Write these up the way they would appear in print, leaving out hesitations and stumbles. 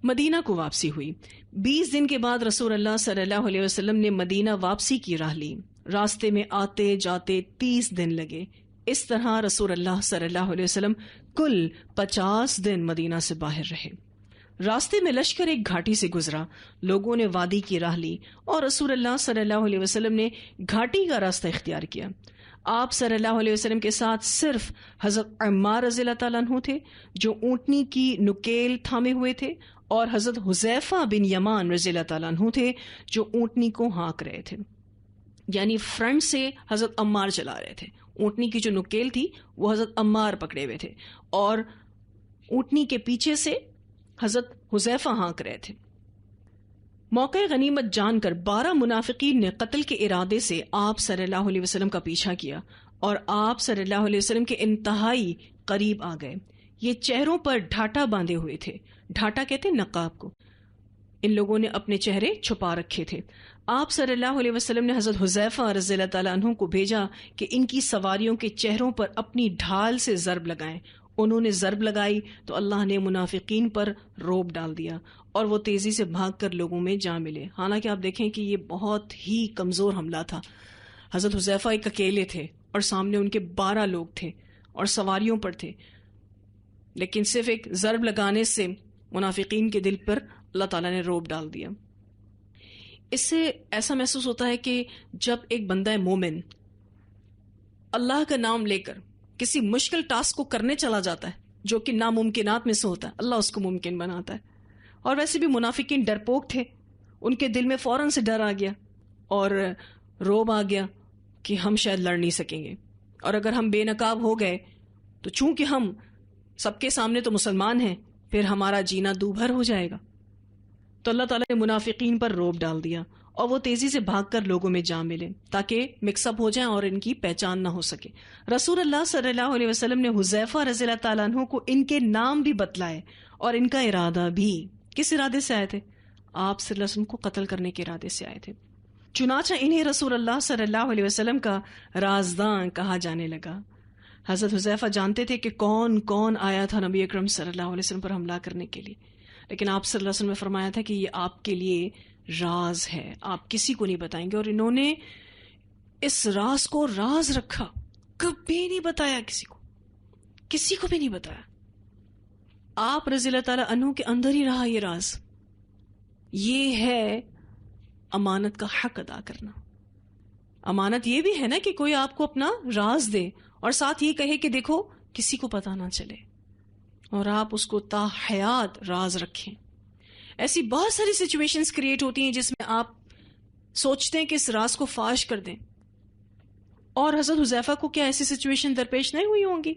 مدینہ کو واپسی ہوئی. 20 دن کے بعد رسول اللہ صلی اللہ علیہ وسلم نے مدینہ واپسی کی راہ لی. راستے میں آتے جاتے 30 دن لگے. اس طرح رسول اللہ صلی اللہ علیہ وسلم کل 50 دن مدینہ سے باہر رہے. راستے میں لشکر ایک گھاٹی سے گزرا. لوگوں نے وادی کی راہ لی اور رسول اللہ صلی اللہ علیہ وسلم نے گھاٹی کا راستہ اختیار کیا. آپ صلی اللہ علیہ وسلم کے ساتھ صرف حضرت عمار رضی اللہ تعالیٰ عنہ تھے جو اونٹنی کی نکیل تھامے ہوئے تھے، اور حضرت حذیفہ بن یمان رضی اللہ تعالیٰ عنہ تھے جو اونٹنی کو ہانک رہے تھے. یعنی فرنٹ سے حضرت عمار چلا رہے تھے، اونٹنی کی جو نکیل تھی وہ حضرت عمار پکڑے ہوئے تھے، اور اونٹنی کے پیچھے سے حضرت حذیفہ ہانک رہے تھے. موقع غنیمت جان کر 12 منافقین نے قتل کے ارادے سے آپ صلی اللہ علیہ وسلم کا پیچھا کیا اور آپ صلی اللہ علیہ وسلم کے انتہائی قریب آ گئے. یہ چہروں پر ڈھاٹا باندھے ہوئے تھے. ڈھاٹا کہتے ہیں نقاب کو. ان لوگوں نے اپنے چہرے چھپا رکھے تھے. آپ صلی اللہ علیہ وسلم نے حضرت حذیفہ رضی اللہ تعالیٰ عنہ کو بھیجا کہ ان کی سواریوں کے چہروں پر اپنی ڈھال سے ضرب لگائیں. انہوں نے ضرب لگائی تو اللہ نے منافقین پر روب ڈال دیا اور وہ تیزی سے بھاگ کر لوگوں میں جا ملے. حالانکہ آپ دیکھیں کہ یہ بہت ہی کمزور حملہ تھا. حضرت حذیفہ ایک اکیلے تھے اور سامنے ان کے 12 لوگ تھے اور سواریوں پر تھے، لیکن صرف ایک ضرب لگانے سے منافقین کے دل پر اللہ تعالیٰ نے روب ڈال دیا. اس سے ایسا محسوس ہوتا ہے کہ جب ایک بندہ مومن اللہ کا نام لے کر کسی مشکل ٹاسک کو کرنے چلا جاتا ہے جو کہ ناممکنات میں سے ہوتا ہے، اللہ اس کو ممکن بناتا ہے. اور ویسے بھی منافقین ڈرپوک تھے، ان کے دل میں فوراً سے ڈر آ گیا اور روب آ گیا کہ ہم شاید لڑ نہیں سکیں گے، اور اگر ہم بے نقاب ہو گئے تو چونکہ ہم سب کے سامنے تو مسلمان ہیں، پھر ہمارا جینا دوبھر ہو جائے گا. تو اللہ تعالیٰ نے منافقین پر روب ڈال دیا اور وہ تیزی سے بھاگ کر لوگوں میں جا ملے تاکہ مکس اپ ہو جائیں اور ان کی پہچان نہ ہو سکے. رسول اللہ صلی اللہ علیہ وسلم نے حذیفہ رضی اللہ تعالیٰ عنہ کو ان کے نام بھی بتلائے اور ان کا ارادہ بھی. کس ارادے سے آئے تھے؟ آپ صلی اللہ علیہ وسلم کو قتل کرنے کے ارادے سے آئے تھے. چنانچہ انہیں رسول اللہ صلی اللہ علیہ وسلم کا رازداں کہا جانے لگا. حضرت حذیفہ جانتے تھے کہ کون کون آیا تھا نبی اکرم صلی اللہ علیہ وسلم پر حملہ کرنے کے لیے، لیکن آپ صلی اللہ علیہ وسلم نے فرمایا تھا کہ یہ آپ کے لیے راز ہے، آپ کسی کو نہیں بتائیں گے. اور انہوں نے اس راز کو راز رکھا، کبھی نہیں بتایا کسی کو بھی نہیں بتایا. آپ رضی اللہ تعالیٰ عنہ کے اندر ہی رہا یہ راز. یہ ہے امانت کا حق ادا کرنا. امانت یہ بھی ہے نا کہ کوئی آپ کو اپنا راز دے اور ساتھ یہ کہے کہ دیکھو کسی کو پتہ نہ چلے، اور آپ اس کو تا حیات راز رکھیں. ایسی بہت ساری سچویشنز کریٹ ہوتی ہیں جس میں آپ سوچتے ہیں کہ اس راز کو فاش کر دیں. اور حضرت حذیفہ کو کیا ایسی سچویشن درپیش نہیں ہوئی ہوں گی؟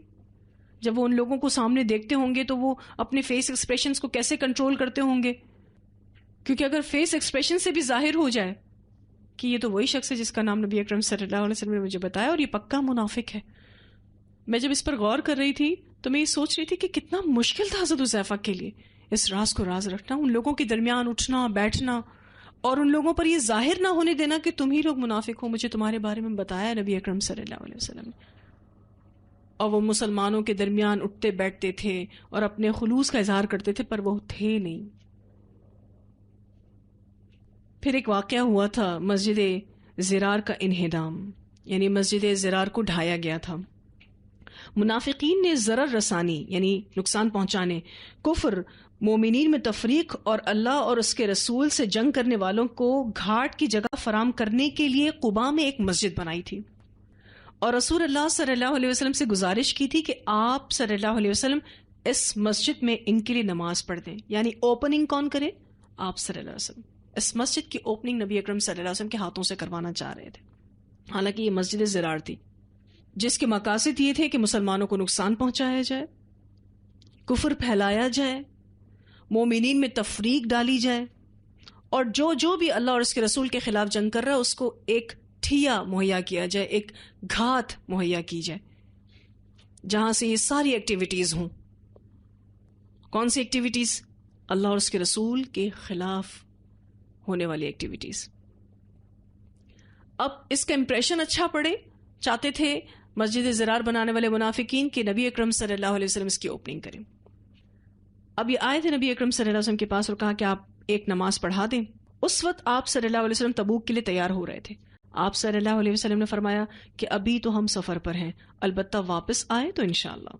جب وہ ان لوگوں کو سامنے دیکھتے ہوں گے تو وہ اپنے فیس ایکسپریشنز کو کیسے کنٹرول کرتے ہوں گے؟ کیونکہ اگر فیس ایکسپریشن سے بھی ظاہر ہو جائے کہ یہ تو وہی شخص ہے جس کا نام نبی اکرم صلی اللہ علیہ وسلم نے مجھے بتایا اور یہ پکا منافق ہے. میں جب اس پر غور کر رہی تھی تو میں یہ سوچ رہی تھی کہ کتنا مشکل تھا حضرت حذیفہ کے لیے اس راز کو راز رکھنا، ان لوگوں کے درمیان اٹھنا بیٹھنا اور ان لوگوں پر یہ ظاہر نہ ہونے دینا کہ تم ہی لوگ منافق ہو، مجھے تمہارے بارے میں بتایا نبی اکرم صلی اللہ علیہ وسلم نے. اور وہ مسلمانوں کے درمیان اٹھتے بیٹھتے تھے اور اپنے خلوص کا اظہار کرتے تھے، پر وہ تھے نہیں. پھر ایک واقعہ ہوا تھا مسجد زرار کا انہدام، یعنی مسجد زرار کو ڈھایا گیا تھا. منافقین نے ضرر رسانی یعنی نقصان پہنچانے، کفر، مومنین میں تفریق اور اللہ اور اس کے رسول سے جنگ کرنے والوں کو گھاٹ کی جگہ فراہم کرنے کے لیے قباء میں ایک مسجد بنائی تھی، اور رسول اللہ صلی اللہ علیہ وسلم سے گزارش کی تھی کہ آپ صلی اللہ علیہ وسلم اس مسجد میں ان کے لیے نماز پڑھ دیں. یعنی اوپننگ کون کرے؟ آپ صلی اللہ علیہ وسلم. اس مسجد کی اوپننگ نبی اکرم صلی اللہ علیہ وسلم کے ہاتھوں سے کروانا چاہ رہے تھے. حالانکہ یہ مسجد زرار تھی جس کے مقاصد یہ تھے کہ مسلمانوں کو نقصان پہنچایا جائے، کفر پھیلایا جائے، مومنین میں تفریق ڈالی جائے، اور جو بھی اللہ اور اس کے رسول کے خلاف جنگ کر رہا ہے اس کو ایک ٹھیا مہیا کیا جائے، ایک گھات مہیا کی جائے جہاں سے یہ ساری ایکٹیویٹیز ہوں. کون سی ایکٹیویٹیز؟ اللہ اور اس کے رسول کے خلاف ہونے والی ایکٹیویٹیز. اب اس کا امپریشن اچھا پڑے، چاہتے تھے مسجد زرار بنانے والے منافقین کہ نبی اکرم صلی اللہ علیہ وسلم اس کی اوپننگ کریں. اب یہ آئے تھے نبی اکرم صلی اللہ علیہ وسلم کے پاس اور کہا کہ آپ ایک نماز پڑھا دیں. اس وقت آپ صلی اللہ علیہ وسلم تبوک کے لیے تیار ہو رہے تھے. آپ صلی اللہ علیہ وسلم نے فرمایا کہ ابھی تو ہم سفر پر ہیں، البتہ واپس آئے تو انشاءاللہ.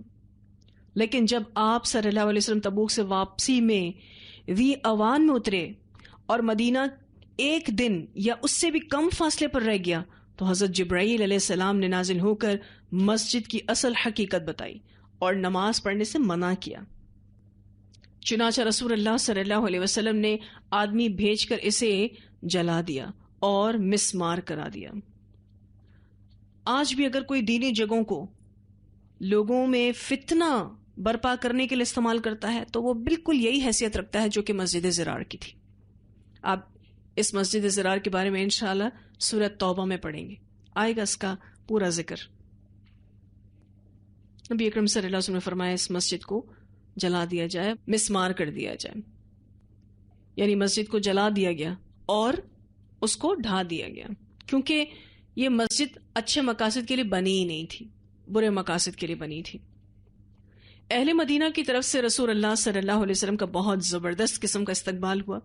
لیکن جب آپ صلی اللہ علیہ وسلم تبوک سے واپسی میں ذی اوان میں اترے اور مدینہ ایک دن یا اس سے بھی کم فاصلے پر رہ گیا تو حضرت جبرائیل علیہ السلام نے نازل ہو کر مسجد کی اصل حقیقت بتائی اور نماز پڑھنے سے منع کیا. چنانچہ رسول اللہ صلی اللہ علیہ وسلم نے آدمی بھیج کر اسے جلا دیا اور مسمار کرا دیا. آج بھی اگر کوئی دینی جگہوں کو لوگوں میں فتنہ برپا کرنے کے لیے استعمال کرتا ہے تو وہ بالکل یہی حیثیت رکھتا ہے جو کہ مسجد زرار کی تھی. آپ اس مسجد زرار کے بارے میں انشاءاللہ سورہ توبہ میں پڑھیں گے، آئے گا اس کا پورا ذکر. نبی اکرم صلی اللہ علیہ وسلم نے فرمایا اس مسجد کو جلا دیا جائے، مسمار کر دیا جائے. یعنی مسجد کو جلا دیا گیا اور اس کو ڈھا دیا گیا، کیونکہ یہ مسجد اچھے مقاصد کے لیے بنی ہی نہیں تھی، برے مقاصد کے لیے بنی تھی. اہل مدینہ کی طرف سے رسول اللہ صلی اللہ علیہ وسلم کا بہت زبردست قسم کا استقبال ہوا.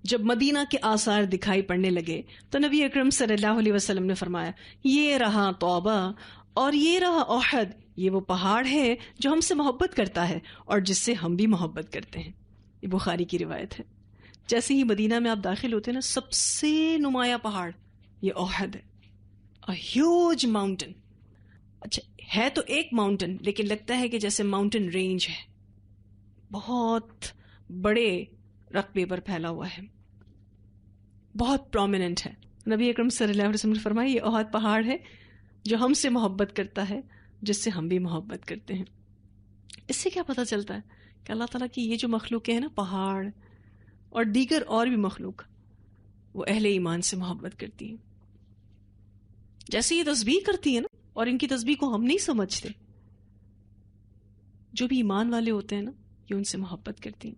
جب مدینہ کے آثار دکھائی پڑنے لگے تو نبی اکرم صلی اللہ علیہ وسلم نے فرمایا یہ رہا توبہ اور یہ رہا احد، یہ وہ پہاڑ ہے جو ہم سے محبت کرتا ہے اور جس سے ہم بھی محبت کرتے ہیں. یہ بخاری کی روایت ہے. جیسے ہی مدینہ میں آپ داخل ہوتے ہیں نا، سب سے نمایاں پہاڑ یہ احد ہے، a huge mountain. اچھا ہے تو ایک ماؤنٹن لیکن لگتا ہے کہ جیسے ماؤنٹن رینج ہے، بہت بڑے رقبے پر پھیلا ہوا ہے، بہت پرومیننٹ ہے. نبی اکرم صلی اللہ علیہ وسلم نے فرمایا یہ احد پہاڑ ہے جو ہم سے محبت کرتا ہے جس سے ہم بھی محبت کرتے ہیں. اس سے کیا پتہ چلتا ہے کہ اللہ تعالیٰ کی یہ جو مخلوق ہے نا، پہاڑ اور دیگر اور بھی مخلوق، وہ اہل ایمان سے محبت کرتی ہیں. جیسے یہ تسبیح کرتی ہے نا، اور ان کی تسبیح کو ہم نہیں سمجھتے، جو بھی ایمان والے ہوتے ہیں نا یہ ان سے محبت کرتی ہیں.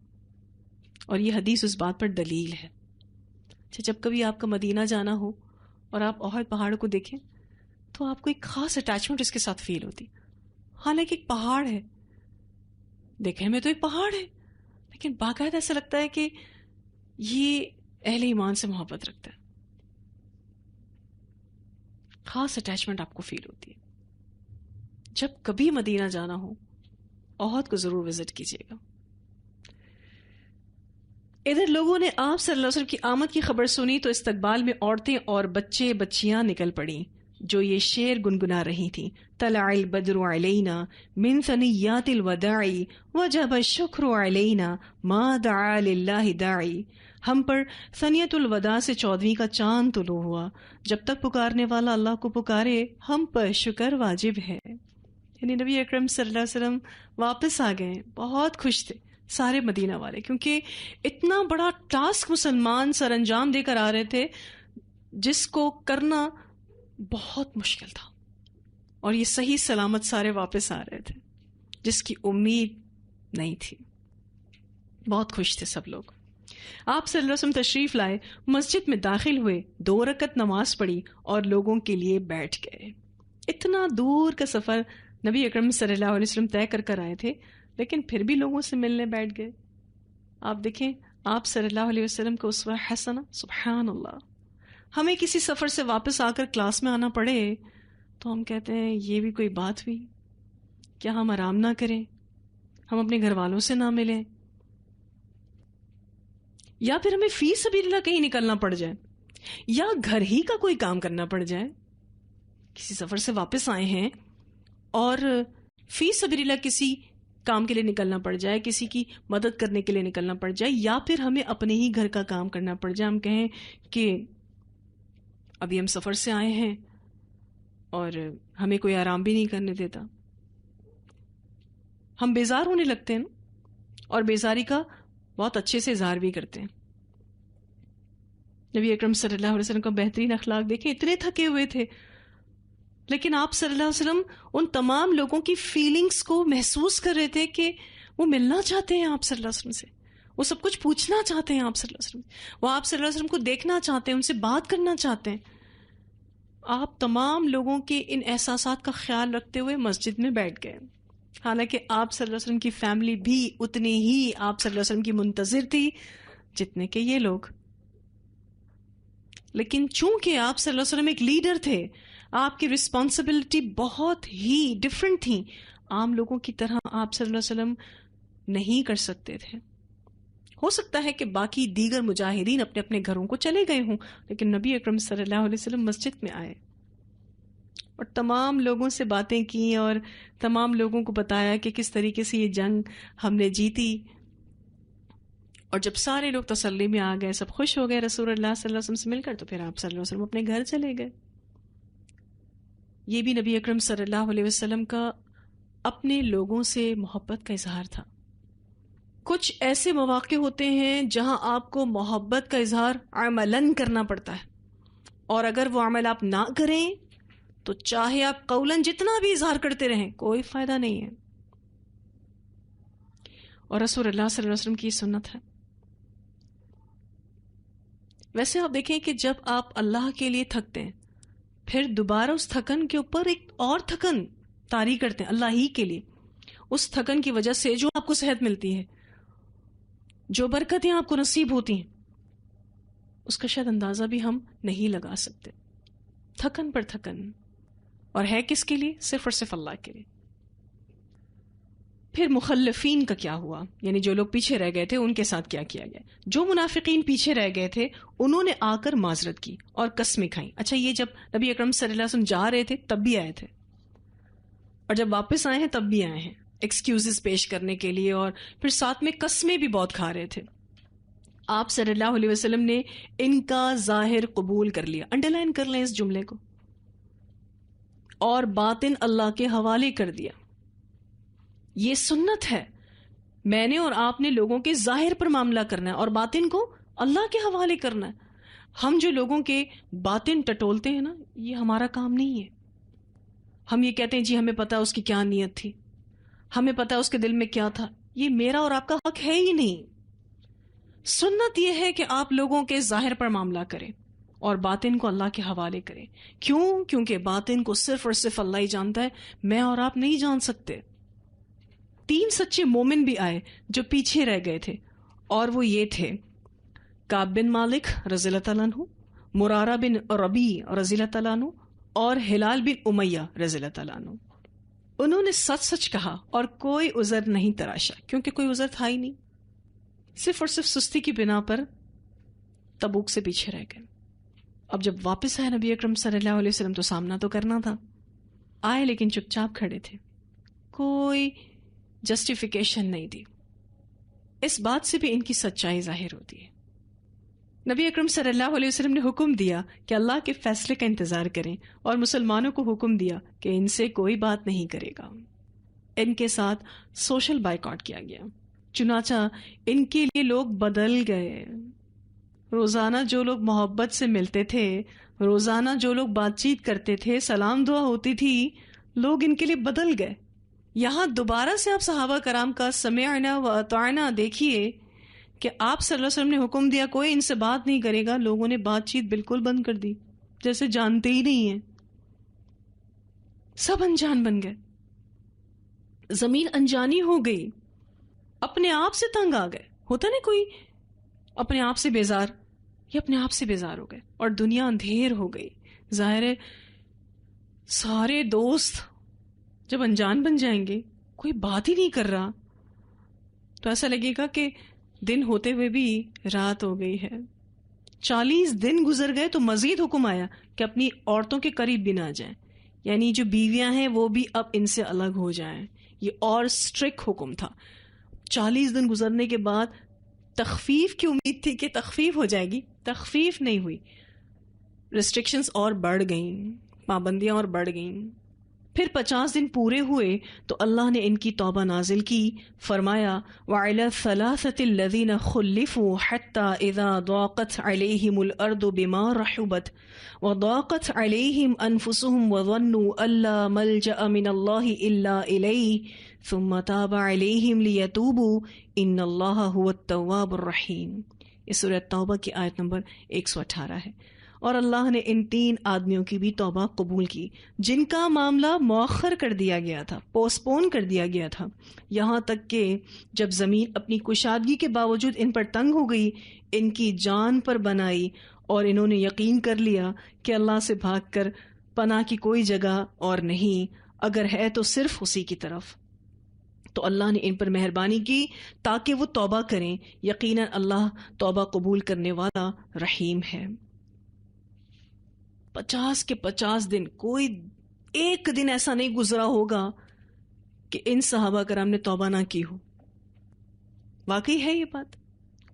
اور یہ حدیث اس بات پر دلیل ہے. جب کبھی آپ کا مدینہ جانا ہو اور آپ احد پہاڑ کو دیکھیں تو آپ کو ایک خاص اٹیچمنٹ اس کے ساتھ فیل ہوتی. حالانکہ ایک پہاڑ ہے، دیکھنے میں تو ایک پہاڑ ہے، لیکن باقاعدہ ایسا لگتا ہے کہ یہ اہل ایمان سے محبت رکھتا ہے. خاص اٹیچمنٹ آپ کو فیل ہوتی ہے. جب کبھی مدینہ جانا ہو احد کو ضرور وزٹ کیجیے گا. ادھر لوگوں نے آپ صلی اللہ علیہ وسلم کی آمد کی خبر سنی تو استقبال میں عورتیں اور بچے بچیاں نکل پڑیں جو یہ شعر گنگنا رہی تھیں. طلع البدر علینا من ثنیات الوداع وجب الشکر علینا ما دعا للہ داعی. ہم پر ثنیت الوداع سے 14ویں کا چاند طلوع ہوا، جب تک پکارنے والا اللہ کو پکارے ہم پر شکر واجب ہے. یعنی نبی اکرم صلی اللہ علیہ وسلم واپس آ گئے، بہت خوش تھے سارے مدینہ والے، کیونکہ اتنا بڑا ٹاسک مسلمان سر انجام دے کر آ رہے تھے جس کو کرنا بہت مشکل تھا، اور یہ صحیح سلامت سارے واپس آ رہے تھے جس کی امید نہیں تھی. بہت خوش تھے سب لوگ. آپ صلی اللہ علیہ وسلم تشریف لائے، مسجد میں داخل ہوئے، 2 رکعت نماز پڑھی اور لوگوں کے لیے بیٹھ گئے. اتنا دور کا سفر نبی اکرم صلی اللہ علیہ وسلم طے کر کر آئے تھے، لیکن پھر بھی لوگوں سے ملنے بیٹھ گئے. آپ دیکھیں آپ صلی اللہ علیہ وسلم کو اسوہ حسنہ. سبحان اللہ. ہمیں کسی سفر سے واپس آ کر کلاس میں آنا پڑے تو ہم کہتے ہیں یہ بھی کوئی بات ہوئی، کیا ہم آرام نہ کریں، ہم اپنے گھر والوں سے نہ ملیں، یا پھر ہمیں فی سبیل اللہ کہیں نکلنا پڑ جائے، یا گھر ہی کا کوئی کام کرنا پڑ جائے. کسی سفر سے واپس آئے ہیں اور فی سبیل اللہ کسی کام کے لیے نکلنا پڑ جائے، کسی کی مدد کرنے کے لیے نکلنا پڑ جائے، یا پھر ہمیں اپنے ہی گھر کا کام کرنا پڑ جائے. ہم کہیں کہ ابھی ہم سفر سے آئے ہیں اور ہمیں کوئی آرام بھی نہیں کرنے دیتا، ہم بیزار ہونے لگتے ہیں نا، اور بیزاری کا بہت اچھے سے اظہار بھی کرتے ہیں. نبی اکرم صلی اللہ علیہ وسلم کا بہترین اخلاق دیکھیں، اتنے تھکے ہوئے تھے لیکن آپ صلی اللہ علیہ وسلم ان تمام لوگوں کی فیلنگز کو محسوس کر رہے تھے کہ وہ ملنا چاہتے ہیں آپ صلی اللہ علیہ وسلم سے، وہ سب کچھ پوچھنا چاہتے ہیں آپ صلی اللہ علیہ وسلم، وہ آپ صلی اللہ علیہ وسلم کو دیکھنا چاہتے ہیں، ان سے بات کرنا چاہتے ہیں. آپ تمام لوگوں کے ان احساسات کا خیال رکھتے ہوئے مسجد میں بیٹھ گئے. حالانکہ آپ صلی اللہ علیہ وسلم کی فیملی بھی اتنی ہی آپ صلی اللہ علیہ وسلم کی منتظر تھی جتنے کہ یہ لوگ. لیکن چونکہ آپ صلی اللہ علیہ وسلم ایک لیڈر تھے، آپ کی رسپانسبلٹی بہت ہی ڈفرینٹ تھیں. عام لوگوں کی طرح آپ صلی اللہ علیہ وسلم نہیں کر سکتے تھے. ہو سکتا ہے کہ باقی دیگر مجاہدین اپنے اپنے گھروں کو چلے گئے ہوں، لیکن نبی اکرم صلی اللہ علیہ وسلم مسجد میں آئے اور تمام لوگوں سے باتیں کی اور تمام لوگوں کو بتایا کہ کس طریقے سے یہ جنگ ہم نے جیتی. اور جب سارے لوگ تسلی میں آ گئے، سب خوش ہو گئے رسول اللہ صلی اللہ علیہ وسلم سے مل کر، تو پھر آپ صلی اللہ علیہ وسلم اپنے گھر چلے گئے. یہ بھی نبی اکرم صلی اللہ علیہ وسلم کا اپنے لوگوں سے محبت کا اظہار تھا. کچھ ایسے مواقع ہوتے ہیں جہاں آپ کو محبت کا اظہار عملاً کرنا پڑتا ہے، اور اگر وہ عمل آپ نہ کریں تو چاہے آپ قولاً جتنا بھی اظہار کرتے رہیں کوئی فائدہ نہیں ہے. اور رسول اللہ صلی اللہ علیہ وسلم کی سنت ہے. ویسے آپ دیکھیں کہ جب آپ اللہ کے لیے تھکتے ہیں، پھر دوبارہ اس تھکن کے اوپر ایک اور تھکن طاری کرتے ہیں اللہ ہی کے لیے. اس تھکن کی وجہ سے جو آپ کو صحت ملتی ہے، جو برکتیں آپ کو نصیب ہوتی ہیں، اس کا شاید اندازہ بھی ہم نہیں لگا سکتے. تھکن پر تھکن، اور ہے کس کے لیے؟ صرف اور صرف اللہ کے لیے. پھر مخلفین کا کیا ہوا، یعنی جو لوگ پیچھے رہ گئے تھے ان کے ساتھ کیا کیا گیا؟ جو منافقین پیچھے رہ گئے تھے انہوں نے آ کر معذرت کی اور قسمیں کھائیں. اچھا، یہ جب نبی اکرم صلی اللہ علیہ وسلم جا رہے تھے تب بھی آئے تھے، اور جب واپس آئے ہیں تب بھی آئے ہیں ایکسکیوزز پیش کرنے کے لیے، اور پھر ساتھ میں قسمیں بھی بہت کھا رہے تھے. آپ صلی اللہ علیہ وسلم نے ان کا ظاہر قبول کر لیا. انڈر لائن کر لیں اس جملے کو. اور باطن اللہ کے حوالے کر دیا. یہ سنت ہے. میں نے اور آپ نے لوگوں کے ظاہر پر معاملہ کرنا ہے اور باطن کو اللہ کے حوالے کرنا ہے. ہم جو لوگوں کے باطن ٹٹولتے ہیں نا، یہ ہمارا کام نہیں ہے. ہم یہ کہتے ہیں جی ہمیں پتا اس کی کیا نیت تھی، ہمیں پتا اس کے دل میں کیا تھا. یہ میرا اور آپ کا حق ہے ہی نہیں. سنت یہ ہے کہ آپ لوگوں کے ظاہر پر معاملہ کریں اور باطن کو اللہ کے حوالے کریں. کیوں؟ کیونکہ باطن کو صرف اور صرف اللہ ہی جانتا ہے، میں اور آپ نہیں جان سکتے. 3 سچے مومن بھی آئے جو پیچھے رہ گئے تھے، اور وہ یہ تھے: کعب بن مالک رضی اللہ تعالیٰ عنہ، مرارہ بن ربیع رضی اللہ تعالیٰ عنہ، اور ہلال بن امیہ رضی اللہ تعالیٰ عنہ. انہوں نے سچ سچ کہا اور کوئی عذر نہیں تراشا، کیونکہ کوئی عذر تھا ہی نہیں. صرف اور صرف سستی کی بنا پر تبوک سے پیچھے رہ گئے. اب جب واپس آئے نبی اکرم صلی اللہ علیہ وسلم تو سامنا تو کرنا تھا. آئے لیکن چپ چاپ کھڑے تھے، کوئی جسٹیفیکیشن نہیں دی. اس بات سے بھی ان کی سچائی ظاہر ہوتی ہے. نبی اکرم صلی اللہ علیہ وسلم نے حکم دیا کہ اللہ کے فیصلے کا انتظار کریں، اور مسلمانوں کو حکم دیا کہ ان سے کوئی بات نہیں کرے گا. ان کے ساتھ سوشل بائیکاٹ کیا گیا. چنانچہ ان کے لیے لوگ بدل گئے. روزانہ جو لوگ محبت سے ملتے تھے، روزانہ جو لوگ بات چیت کرتے تھے، سلام دعا ہوتی تھی، لوگ ان کے لیے بدل گئے. یہاں دوبارہ سے آپ صحابہ کرام کا سمعنا و اطعنا دیکھیے کہ آپ صلی اللہ علیہ وسلم نے حکم دیا کوئی ان سے بات نہیں کرے گا، لوگوں نے بات چیت بالکل بند کر دی، جیسے جانتے ہی نہیں ہیں. سب انجان بن گئے، زمین انجانی ہو گئی، اپنے آپ سے تنگ آ گئے. ہوتا نا کوئی اپنے آپ سے بیزار، یہ اپنے آپ سے بیزار ہو گئے اور دنیا اندھیر ہو گئی. ظاہر ہے سارے دوست جب انجان بن جائیں گے، کوئی بات ہی نہیں کر رہا، تو ایسا لگے گا کہ دن ہوتے ہوئے بھی رات ہو گئی ہے. 40 دن گزر گئے تو مزید حکم آیا کہ اپنی عورتوں کے قریب بھی نہ جائیں، یعنی جو بیویاں ہیں وہ بھی اب ان سے الگ ہو جائیں. یہ اور اسٹرکٹ حکم تھا. 40 دن گزرنے کے بعد تخفیف کی امید تھی کہ تخفیف ہو جائے گی، تخفیف نہیں ہوئی. ریسٹرکشنز اور بڑھ گئیں، پابندیاں اور بڑھ گئیں. پھر 50 دن پورے ہوئے تو اللہ نے ان کی توبہ نازل کی. فرمایا وَعَلَى الثَّلَاثَةِ الَّذِينَ خُلِّفُوا حَتَّى إِذَا ضَاقَتْ عَلَيْهِمُ الْأَرْضُ بِمَا رَحُبَتْ وَضَاقَتْ عَلَيْهِمْ أَنفُسُهُمْ وَظَنُّوا أَن لَّا مَلْجَأَ مِنَ اللَّهِ إِلَّا إِلَيْهِ ثُمَّ تَابَ عَلَيْهِمْ لِيَتُوبُوا إِنَّ اللَّهَ هُوَ التَّوَّابُ الرَّحِيمُ. یہ سورۃ توبہ کی آیت نمبر 118 ہے. اور اللہ نے ان 3 آدمیوں کی بھی توبہ قبول کی جن کا معاملہ مؤخر کر دیا گیا تھا، پوسٹ پون کر دیا گیا تھا، یہاں تک کہ جب زمین اپنی کشادگی کے باوجود ان پر تنگ ہو گئی، ان کی جان پر بنائی اور انہوں نے یقین کر لیا کہ اللہ سے بھاگ کر پناہ کی کوئی جگہ اور نہیں، اگر ہے تو صرف اسی کی طرف۔ تو اللہ نے ان پر مہربانی کی تاکہ وہ توبہ کریں، یقیناً اللہ توبہ قبول کرنے والا رحیم ہے۔ 50 کے 50 دن، کوئی ایک دن ایسا نہیں گزرا ہوگا کہ ان صحابہ کرام نے توبہ نہ کی ہو۔ واقعی ہے یہ بات،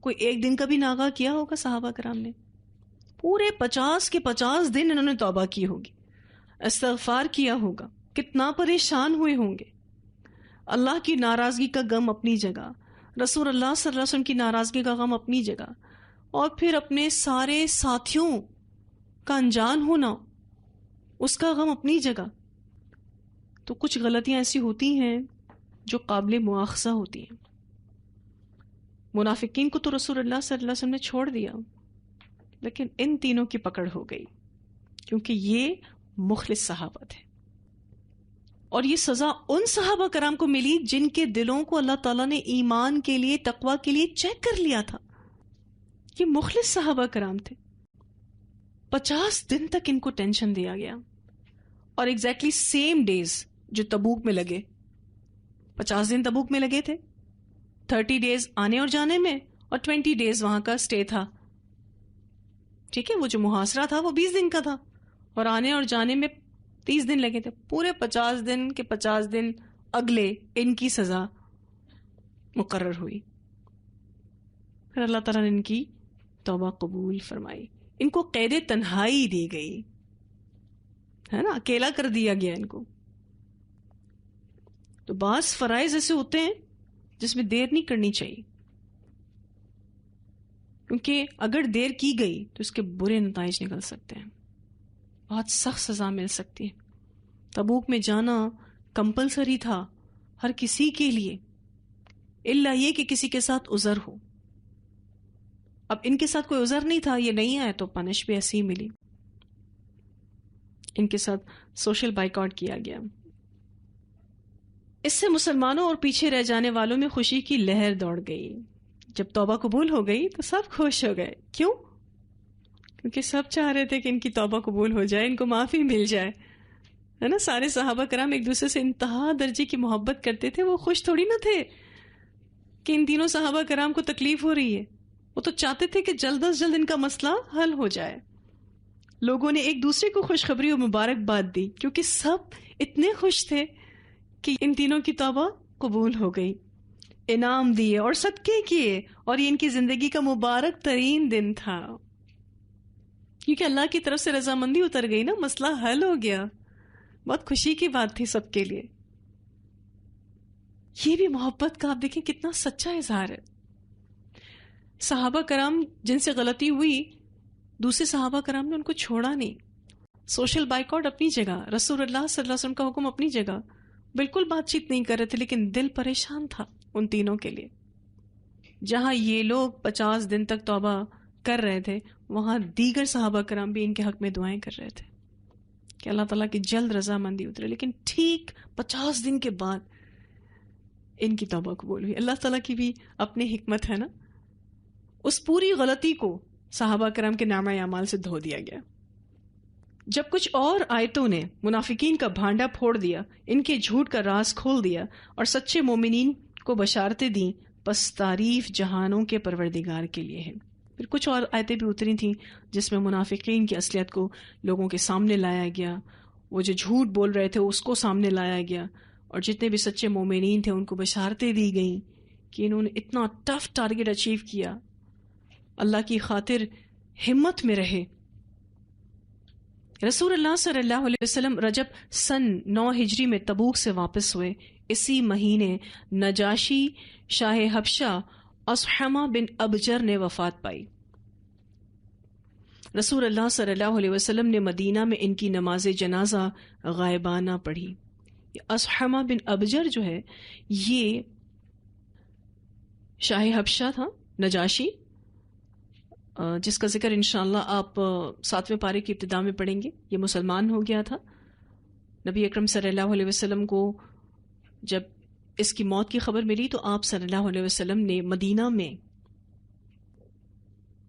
کوئی ایک دن کا بھی ناغہ کیا ہوگا صحابہ کرام نے؟ پورے 50 کے 50 دن انہوں نے توبہ کی ہوگی، استغفار کیا ہوگا، کتنا پریشان ہوئے ہوں گے۔ اللہ کی ناراضگی کا غم اپنی جگہ، رسول اللہ صلی اللہ علیہ وسلم کی ناراضگی کا غم اپنی جگہ، اور پھر اپنے سارے ساتھیوں کا انجان ہونا، اس کا غم اپنی جگہ۔ تو کچھ غلطیاں ایسی ہوتی ہیں جو قابل مواخذہ ہوتی ہیں۔ منافقین کو تو رسول اللہ صلی اللہ علیہ وسلم نے چھوڑ دیا، لیکن ان تینوں کی پکڑ ہو گئی کیونکہ یہ مخلص صحابہ تھے، اور یہ سزا ان صحابہ کرام کو ملی جن کے دلوں کو اللہ تعالیٰ نے ایمان کے لیے، تقوی کے لیے چیک کر لیا تھا۔ یہ مخلص صحابہ کرام تھے۔ 50 دن تک ان کو ٹینشن دیا گیا، اور ایگزیکٹلی سیم ڈیز جو تبوک میں لگے، 50 دن تبوک میں لگے تھے، 30 ڈیز آنے اور جانے میں، اور 20 ڈیز وہاں کا سٹے تھا۔ ٹھیک ہے، وہ جو محاصرہ تھا وہ 20 دن کا تھا، اور آنے اور جانے میں 30 دن لگے تھے۔ پورے 50 دن کے 50 دن اگلے ان کی سزا مقرر ہوئی۔ پھر اللہ تعالیٰ نے ان کی توبہ قبول فرمائی، ان کو قید تنہائی دی گئی، ہے نا، اکیلا کر دیا گیا ان کو۔ تو بعض فرائض ایسے ہوتے ہیں جس میں دیر نہیں کرنی چاہیے، کیونکہ اگر دیر کی گئی تو اس کے برے نتائج نکل سکتے ہیں، بہت سخت سزا مل سکتی ہے۔ تبوک میں جانا کمپلسری تھا ہر کسی کے لیے، الا یہ کہ کسی کے ساتھ عذر ہو۔ اب ان کے ساتھ کوئی عذر نہیں تھا، یہ نہیں آئے تو پنش بھی ایسی ہی ملی۔ ان کے ساتھ سوشل بائیکاٹ کیا گیا۔ اس سے مسلمانوں اور پیچھے رہ جانے والوں میں خوشی کی لہر دوڑ گئی۔ جب توبہ قبول ہو گئی تو سب خوش ہو گئے۔ کیوں؟ کیونکہ سب چاہ رہے تھے کہ ان کی توبہ قبول ہو جائے، ان کو معافی مل جائے، ہے نا۔ سارے صحابہ کرام ایک دوسرے سے انتہا درجے کی محبت کرتے تھے، وہ خوش تھوڑی نہ تھے کہ ان تینوں صحابہ کرام کو تکلیف ہو رہی ہے، وہ تو چاہتے تھے کہ جلد از جلد ان کا مسئلہ حل ہو جائے۔ لوگوں نے ایک دوسرے کو خوشخبری اور مبارکباد دی، کیونکہ سب اتنے خوش تھے کہ ان تینوں کی توبہ قبول ہو گئی۔ انعام دیے اور صدقے کیے، اور یہ ان کی زندگی کا مبارک ترین دن تھا، کیونکہ اللہ کی طرف سے رضامندی اتر گئی نا، مسئلہ حل ہو گیا۔ بہت خوشی کی بات تھی سب کے لیے۔ یہ بھی محبت کا آپ دیکھیں کتنا سچا اظہار ہے۔ صحابہ کرام جن سے غلطی ہوئی، دوسرے صحابہ کرام نے ان کو چھوڑا نہیں۔ سوشل بائیکاٹ اپنی جگہ، رسول اللہ صلی اللہ علیہ وسلم کا حکم اپنی جگہ، بالکل بات چیت نہیں کر رہے تھے، لیکن دل پریشان تھا ان تینوں کے لیے۔ جہاں یہ لوگ 50 دن تک توبہ کر رہے تھے، وہاں دیگر صحابہ کرام بھی ان کے حق میں دعائیں کر رہے تھے کہ اللہ تعالیٰ کی جلد رضامندی اترے۔ لیکن ٹھیک 50 دن کے بعد ان کی توبہ قبول ہوئی۔ اللہ تعالیٰ کی بھی اپنی حکمت ہے نا، اس پوری غلطی کو صحابہ کرام کے نامہ اعمال سے دھو دیا گیا۔ جب کچھ اور آیتوں نے منافقین کا بھانڈا پھوڑ دیا، ان کے جھوٹ کا راز کھول دیا اور سچے مومنین کو بشارتیں دیں، بس تعریف جہانوں کے پروردگار کے لیے ہے۔ پھر کچھ اور آیتیں بھی اتری تھیں جس میں منافقین کی اصلیت کو لوگوں کے سامنے لایا گیا، وہ جو جھوٹ بول رہے تھے اس کو سامنے لایا گیا، اور جتنے بھی سچے مومنین تھے ان کو بشارتیں دی گئیں کہ انہوں نے اتنا ٹف ٹارگٹ اچیو کیا، اللہ کی خاطر ہمت میں رہے۔ رسول اللہ صلی اللہ علیہ وسلم رجب سن 9 ہجری میں تبوک سے واپس ہوئے۔ اسی مہینے نجاشی شاہ حبشہ اصحمہ بن ابجر نے وفات پائی۔ رسول اللہ صلی اللہ علیہ وسلم نے مدینہ میں ان کی نماز جنازہ غائبانہ پڑھی۔ اصحمہ بن ابجر جو ہے یہ شاہ حبشہ تھا، نجاشی، جس کا ذکر انشاءاللہ آپ 7ویں پارے کی ابتدا میں پڑھیں گے. یہ مسلمان ہو گیا تھا. نبی اکرم صلی اللہ علیہ وسلم کو جب اس کی موت کی خبر ملی تو آپ صلی اللہ علیہ وسلم نے مدینہ میں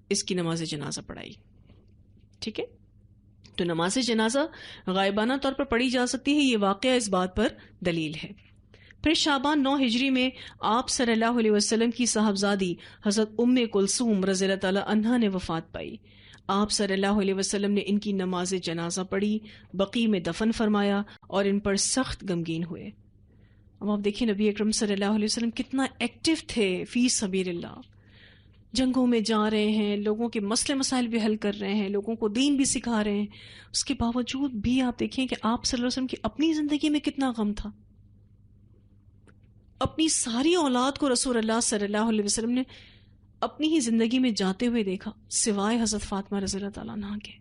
اس کی نماز جنازہ پڑھائی. ٹھیک ہے، تو نماز جنازہ غائبانہ طور پر پڑھی جا سکتی ہے، یہ واقعہ اس بات پر دلیل ہے. پھر شعبان 9 ہجری میں آپ صلی اللہ علیہ وسلم کی صاحبزادی حضرت ام کلثوم رضی اللہ تعالی عنہا نے وفات پائی. آپ صلی اللہ علیہ وسلم نے ان کی نماز جنازہ پڑھی، بقیع میں دفن فرمایا اور ان پر سخت غمگین ہوئے. اب آپ دیکھیں نبی اکرم صلی اللہ علیہ وسلم کتنا ایکٹیو تھے فی سبیل اللہ. جنگوں میں جا رہے ہیں، لوگوں کے مسئلے مسائل بھی حل کر رہے ہیں، لوگوں کو دین بھی سکھا رہے ہیں. اس کے باوجود بھی آپ دیکھیں کہ آپ صلی اللہ علیہ وسلم کی اپنی زندگی میں کتنا غم تھا. اپنی ساری اولاد کو رسول اللہ صلی اللہ علیہ وسلم نے اپنی ہی زندگی میں جاتے ہوئے دیکھا، سوائے حضرت فاطمہ رضی اللہ تعالیٰ عنہا کے.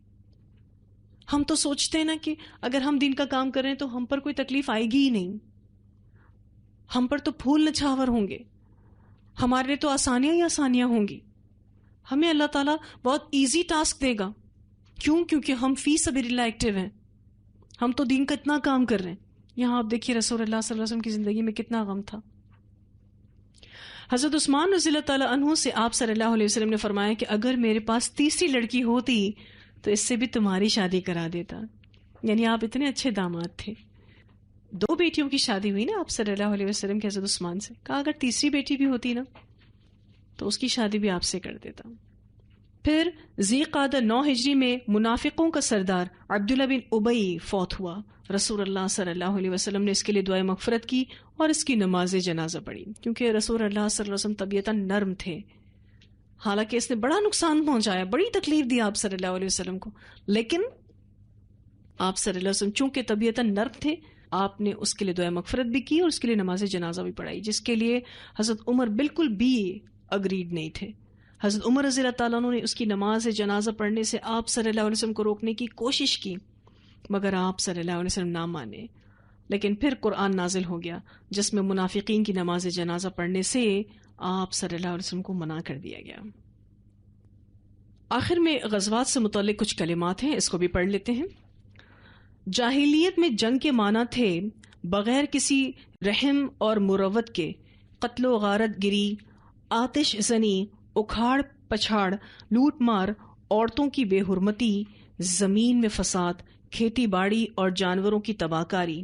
ہم تو سوچتے ہیں نا کہ اگر ہم دین کا کام کر رہے ہیں تو ہم پر کوئی تکلیف آئے گی ہی نہیں، ہم پر تو پھول نچھاور ہوں گے، ہمارے لیے تو آسانیاں ہی آسانیاں ہوں گی. ہمیں اللہ تعالیٰ بہت ایزی ٹاسک دے گا. کیوں؟ کیونکہ ہم فی سبیل اللہ ایکٹیو ہیں، ہم تو دین کا اتنا کام کر رہے ہیں. یہاں آپ دیکھیے رسول اللہ صلی اللہ علیہ وسلم کی زندگی میں کتنا غم تھا. حضرت عثمان رضی اللہ تعالیٰ عنہ سے آپ صلی اللہ علیہ وسلم نے فرمایا کہ اگر میرے پاس تیسری لڑکی ہوتی تو اس سے بھی تمہاری شادی کرا دیتا. یعنی آپ اتنے اچھے داماد تھے. 2 بیٹیوں کی شادی ہوئی نا آپ صلی اللہ علیہ وسلم کے حضرت عثمان سے. کہا اگر تیسری بیٹی بھی ہوتی نا تو اس کی شادی بھی آپ سے کر دیتا. پھر ذی قعدہ 9 ہجری میں منافقوں کا سردار عبداللہ بن ابی فوت ہوا. رسول اللہ صلی اللہ علیہ وسلم نے اس کے لیے دعائے مغفرت کی اور اس کی نماز جنازہ پڑھی، کیونکہ رسول اللہ صلی اللہ علیہ وسلم طبیعتاً نرم تھے. حالانکہ اس نے بڑا نقصان پہنچایا، بڑی تکلیف دی آپ صلی اللہ علیہ وسلم کو، لیکن آپ صلی اللہ علیہ وسلم چونکہ طبیعتاً نرم تھے، آپ نے اس کے لیے دعائے مغفرت بھی کی اور اس کے لیے نماز جنازہ بھی پڑھائی، جس کے لیے حضرت عمر بالکل بھی اگریڈ نہیں تھے. حضرت عمر رضی اللہ تعالیٰ عنہ نے اس کی نماز جنازہ پڑھنے سے آپ صلی اللہ علیہ وسلم کو روکنے کی کوشش کی، مگر آپ صلی اللہ علیہ وسلم نہ مانے. لیکن پھر قرآن نازل ہو گیا جس میں منافقین کی نماز جنازہ پڑھنے سے آپ صلی اللہ علیہ وسلم کو منع کر دیا گیا. آخر میں غزوات سے متعلق کچھ کلمات ہیں، اس کو بھی پڑھ لیتے ہیں. جاہلیت میں جنگ کے معنی تھے بغیر کسی رحم اور مروت کے قتل و غارت گری، آتش زنی، اکھاڑ پچھاڑ، لوٹ مار، عورتوں کی بے حرمتی، زمین میں فساد، کھیتی باڑی اور جانوروں کی تباہ کاری.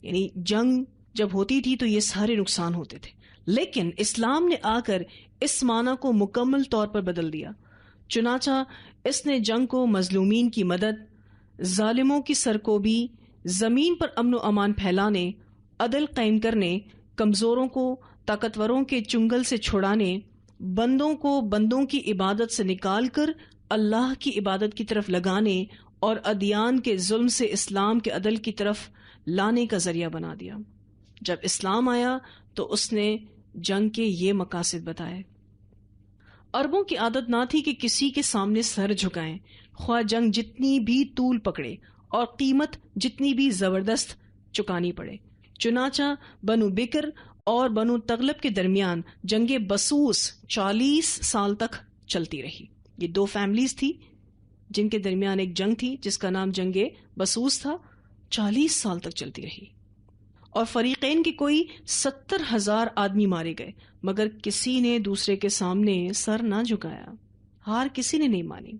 یعنی جنگ جب ہوتی تھی تو یہ سارے نقصان ہوتے تھے، لیکن اسلام نے آ کر اس معنی کو مکمل طور پر بدل دیا. چنانچہ اس نے جنگ کو مظلومین کی مدد، ظالموں کی سرکوبی، زمین پر امن و امان پھیلانے، عدل قائم کرنے، کمزوروں کو طاقتوروں کے چنگل سے چھڑانے، بندوں کو بندوں کی عبادت سے نکال کر اللہ کی عبادت کی طرف لگانے اور ادیان کے ظلم سے اسلام کے عدل کی طرف لانے کا ذریعہ بنا دیا. جب اسلام آیا تو اس نے جنگ کے یہ مقاصد بتائے. عربوں کی عادت نہ تھی کہ کسی کے سامنے سر جھکائیں، خواہ جنگ جتنی بھی طول پکڑے اور قیمت جتنی بھی زبردست چکانی پڑے. چنانچہ بنو بکر اور بنو تغلب کے درمیان جنگ بسوس 40 سال تک چلتی رہی. یہ 2 فیملیز تھی جن کے درمیان ایک جنگ تھی جس کا نام جنگ بسوس تھا. 40 سال تک چلتی رہی اور فریقین کے کوئی 70,000 آدمی مارے گئے، مگر کسی نے دوسرے کے سامنے سر نہ جھکایا. ہار کسی نے نہیں مانی.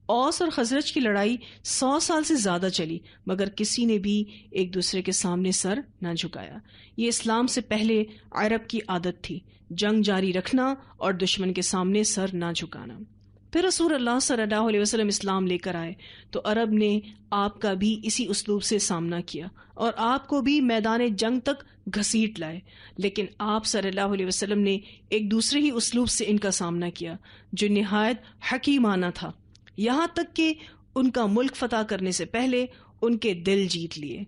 اوس اور خزرج کی لڑائی 100 سال سے زیادہ چلی، مگر کسی نے بھی ایک دوسرے کے سامنے سر نہ جھکایا. یہ اسلام سے پہلے عرب کی عادت تھی، جنگ جاری رکھنا اور دشمن کے سامنے سر نہ جھکانا. پھر رسول اللہ صلی اللہ علیہ وسلم اسلام لے کر آئے تو عرب نے آپ کا بھی اسی اسلوب سے سامنا کیا اور آپ کو بھی میدان جنگ تک گھسیٹ لائے، لیکن آپ صلی اللہ علیہ وسلم نے ایک دوسرے ہی اسلوب سے ان کا سامنا کیا جو نہایت حکیمانہ تھا، یہاں تک کہ ان کا ملک فتح کرنے سے پہلے ان کے دل جیت لیے.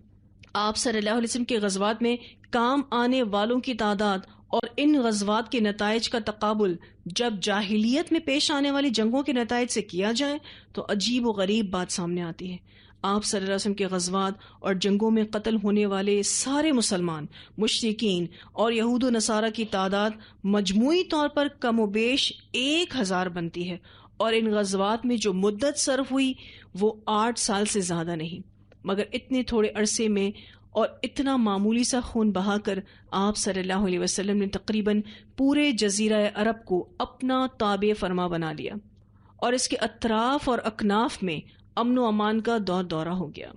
آپ صلی اللہ علیہ وسلم کے غزوات میں کام آنے والوں کی تعداد اور ان غزوات کے نتائج کا تقابل جب جاہلیت میں پیش آنے والی جنگوں کے نتائج سے کیا جائے تو عجیب و غریب بات سامنے آتی ہے. آپ صلی اللہ علیہ وسلم کے غزوات اور جنگوں میں قتل ہونے والے سارے مسلمان، مشرکین اور یہود و نصارہ کی تعداد مجموعی طور پر کم و بیش 1000 بنتی ہے، اور ان غزوات میں جو مدت صرف ہوئی وہ 8 سال سے زیادہ نہیں، مگر اتنے تھوڑے عرصے میں اور اتنا معمولی سا خون بہا کر آپ صلی اللہ علیہ وسلم نے تقریباً پورے جزیرہ عرب کو اپنا تابع فرما بنا لیا، اور اس کے اطراف اور اکناف میں امن و امان کا دور دورہ ہو گیا۔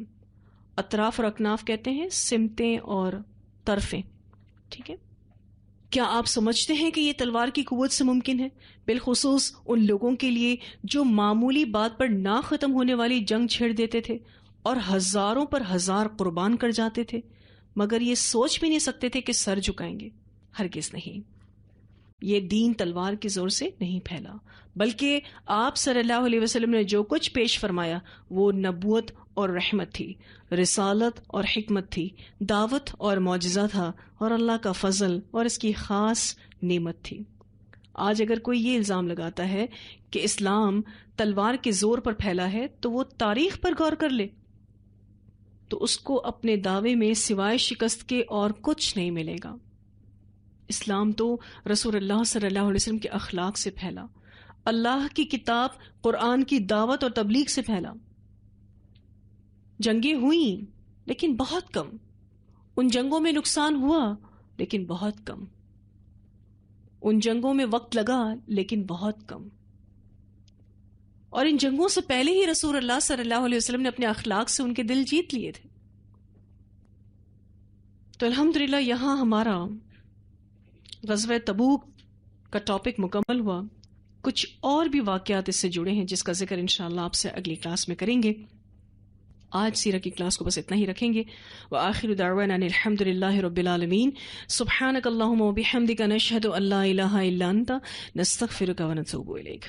اطراف اور اکناف کہتے ہیں سمتیں اور طرفیں، ٹھیک ہے؟ کیا آپ سمجھتے ہیں کہ یہ تلوار کی قوت سے ممکن ہے؟ بالخصوص ان لوگوں کے لیے جو معمولی بات پر نہ ختم ہونے والی جنگ چھیڑ دیتے تھے اور ہزاروں پر ہزار قربان کر جاتے تھے، مگر یہ سوچ بھی نہیں سکتے تھے کہ سر جھکائیں گے۔ ہرگز نہیں، یہ دین تلوار کے زور سے نہیں پھیلا، بلکہ آپ صلی اللہ علیہ وسلم نے جو کچھ پیش فرمایا وہ نبوت اور رحمت تھی، رسالت اور حکمت تھی، دعوت اور معجزہ تھا، اور اللہ کا فضل اور اس کی خاص نعمت تھی۔ آج اگر کوئی یہ الزام لگاتا ہے کہ اسلام تلوار کے زور پر پھیلا ہے تو وہ تاریخ پر غور کر لے، تو اس کو اپنے دعوے میں سوائے شکست کے اور کچھ نہیں ملے گا۔ اسلام تو رسول اللہ صلی اللہ علیہ وسلم کے اخلاق سے پھیلا، اللہ کی کتاب قرآن کی دعوت اور تبلیغ سے پھیلا۔ جنگیں ہوئیں لیکن بہت کم، ان جنگوں میں نقصان ہوا لیکن بہت کم، ان جنگوں میں وقت لگا لیکن بہت کم، اور ان جنگوں سے پہلے ہی رسول اللہ صلی اللہ علیہ وسلم نے اپنے اخلاق سے ان کے دل جیت لیے تھے۔ تو الحمدللہ یہاں ہمارا غزوہ تبوک کا ٹاپک مکمل ہوا۔ کچھ اور بھی واقعات اس سے جڑے ہیں جس کا ذکر انشاءاللہ آپ سے اگلی کلاس میں کریں گے۔ آج سیرہ کی کلاس کو بس اتنا ہی رکھیں گے۔ وآخر دعوانا ان الحمد للہ رب العالمین، سبحانک اللہم وبحمدک، نشہد ان لا الہ الا انت، نستغفرک ونتوب الیک۔